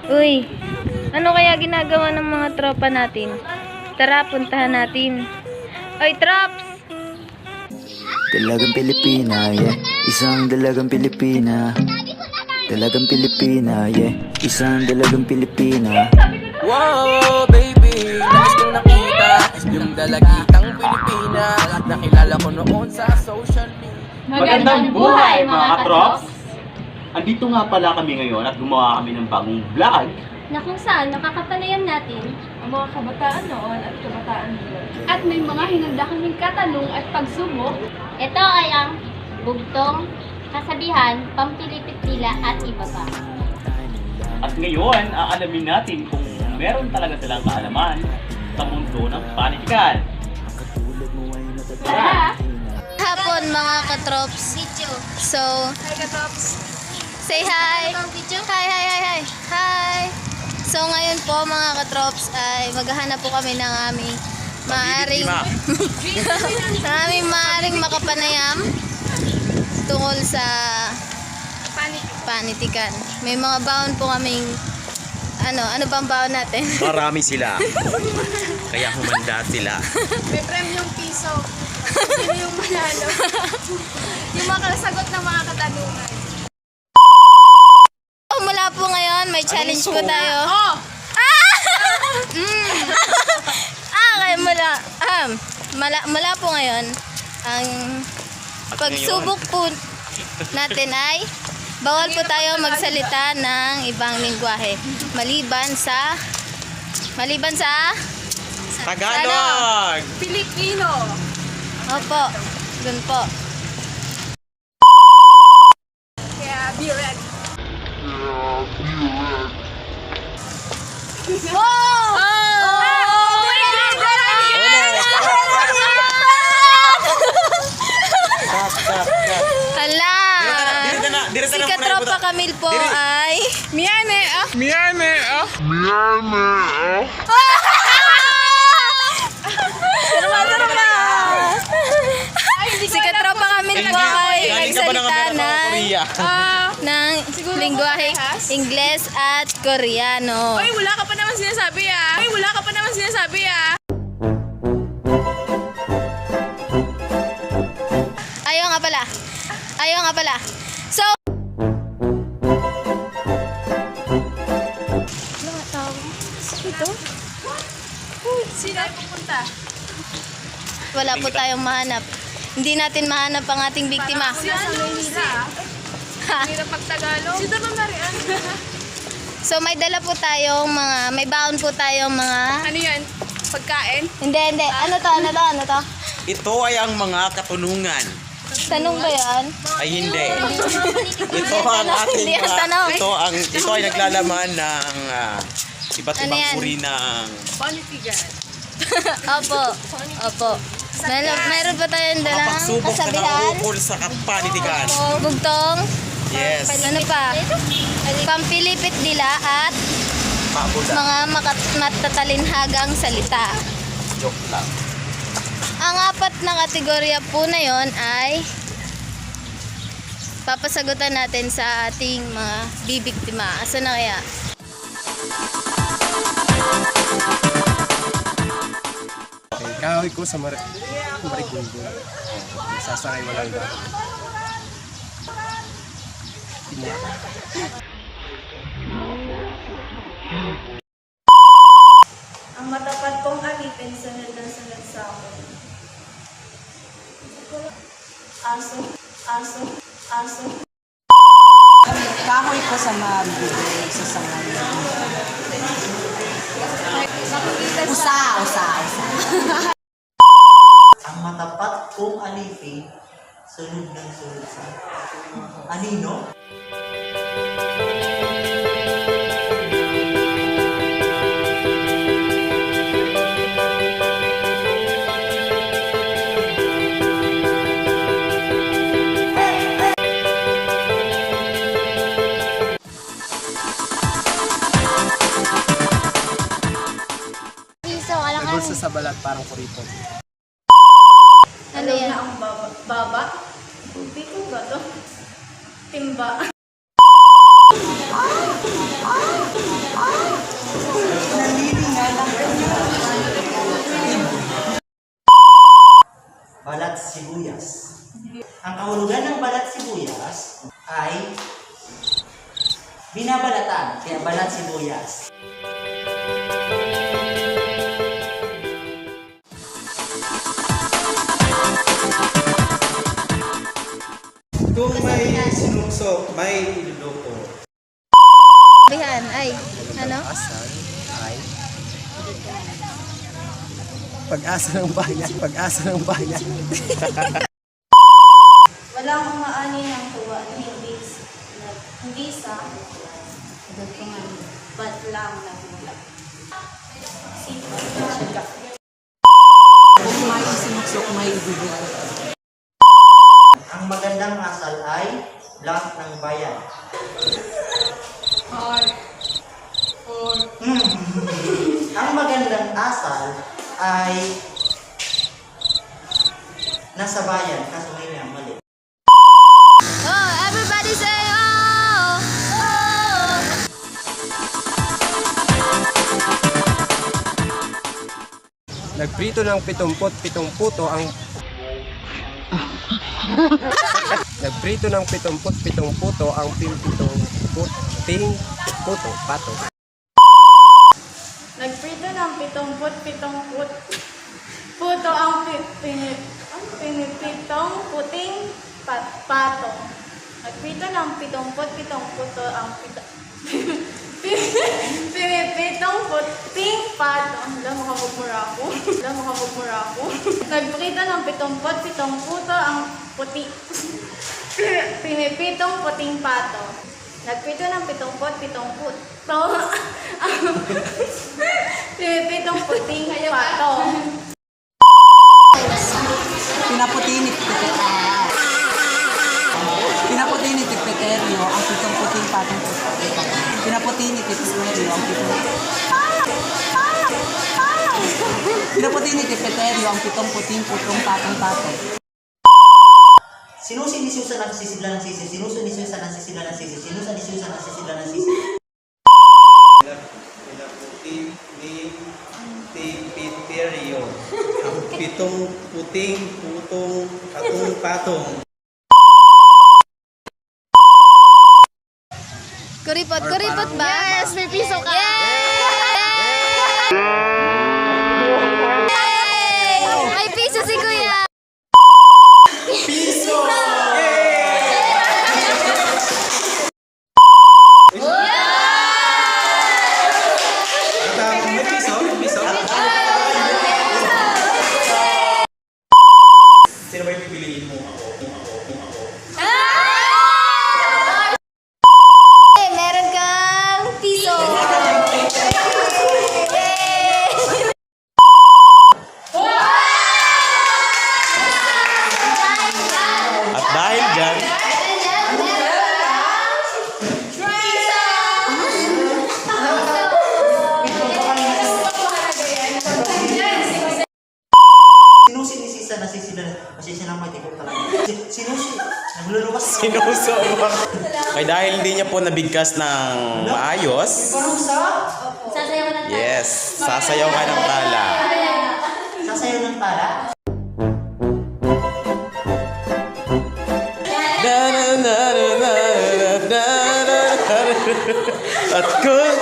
Uy, ano kaya ginagawa ng mga tropa natin? Tara, puntahan natin. Oy, Trops! Dalagang Pilipina, yeah. Isang dalagang Pilipina. Dalagang Pilipina, yeah. Isang dalagang Pilipina. Wow, baby, nais kong nakita yung dalagitang Pilipina. Nakilala ko noon sa social media. Magandang buhay mga katrops! Andito nga pala kami ngayon at gumawa kami ng bagong vlog. Na kung saan nakakapanayam natin ang mga kabataan noon at kabataan ngayon. At may mga hinanda kaming katanong at pagsubok. Ito ay ang bugtong, kasabihan, pampilipit nila at iba pa. At ngayon, aalamin natin kung meron talaga silang kaalaman sa mundo ng panitikan. Tara! Hapon mga katrops. So, Hi Katops! say hi! Hi! Hi! So ngayon po mga katrops ay maghahanap po kami ng aming maaring makapanayam tungkol sa panitikan. May mga baon po kaming ano bang baon natin? Marami sila. Kaya humanda sila. May premyong piso. Sino yung manalo? Yung makasagot ng mga katanungan. Mula po ngayon, may challenge po tayo. Oh! Kaya mula po ngayon, ang pagsubok po natin ay bawal po tayo magsalita ng ibang lingwahe maliban sa Tagalog! Pilipino! opo, dun po. Kaya be ready. Oh! Hala! Si Katropa Camille po ay Miyane ah! si Katropa Camille po ay nagsalita ng lingwahe Ingles at Koreano. Uy, wala ka pa naman sinasabi ah! Ayaw nga pala. So, Sino ay pupunta? wala po tayong mahanap. Hindi natin mahanap ang ating biktima. Sino sa Maynila? Hirap pag-Tagalog. Sino ba Marian? So, may dala po tayong may baon po tayong mga... Ano yan? Pagkain? Hindi. Ano to? Ito ay ang mga katunungan. Tanong ba yan? Ay hindi. Ito ang ating Hindi ang tanong. ito ay naglalaman ng iba't Ano ibang yan? uri ng Panitigan. Opo. Mayroon pa tayong dalang pagsubok na kasabihan. nakukol sa panitikan. Bugtong. Yes. Ano pa? Pampilipit nila at Pabula. mga matatalinhagang salita. Joke lang. Ang apat na kategorya po na yon ay papasagutan natin sa ating mga bibiktima. Asa na kaya? Kahoy ko sa Marigundo. Sasakay walang ba? Ang matapat kong alipin, sunod na sunod sa akin. Aso. Kahoy ko sa mabibigay sa sangan. Usa. Ang matapat kong alipin, sunod ng sunod sa anino. Bulsa sa balat parang kuripot. Ano yan? Ang baba? Biko ba to? Timba. baligtad, kaya balat sibuyas. Kung may sinukso, may iluloko. Sabihan ay, ano? Asal ay pag-asa ng bayan, pag-asa ng bayan. Walang umaani ng tuwa na hindi sa ba't lang nagmula. Kung may sinuksok, may ibibigay. Ang magandang asal ay lahat ng bayan. Ang magandang asal ay nasa bayan, kaso ngayon ang mali. Oh, everybody say oh! Oh! Nagprito ng 77 puto ang Nagprito ng 77 puto ang 77 puto, pato. Nagprito ng 77 puto ang pinipitong puting pato. Nagprito ng 77 puto ang pinipitong puting pato. Alam mo kamugmura ako. Nagprito ng 77 puto ang pinipitong puting pato. Nagprito ng 77 puto ang pinipitong puting pato. Pinaputi ni Tipeterio ang pitong puting patong puto. Pinaputi ni Tipeterio ang Pinaputi ni Tipeterio ang pitong puting putong patong pato. Sinusi ni Susan ang sisidlan ng sisi. Sinuso ni Susan ang sisidlan ng sisi. Sinusa ni Susan ang sisidlan ng sisi. Pinaputi ni Tipeterio ang pitong puting putong patong-patong. Kuripot ba? Yes, may piso ka! Yay! May piso si Kuya! Piso! May piso? Piso? Sino ba yung pipiliin mo? Meron kang piso! Yay! At dahil dyan, Sinusi ni Susan ang sisidlan. Pasensya na may tibok talaga. Sinusi. Nagluluwas na. sinuso mo. Kaya dahil hindi niya po nabigkas ng maayos, Parang sa... Sasayaw na tayo. yes, sasayaw ka ng tala. Sasayaw ng tala. At kung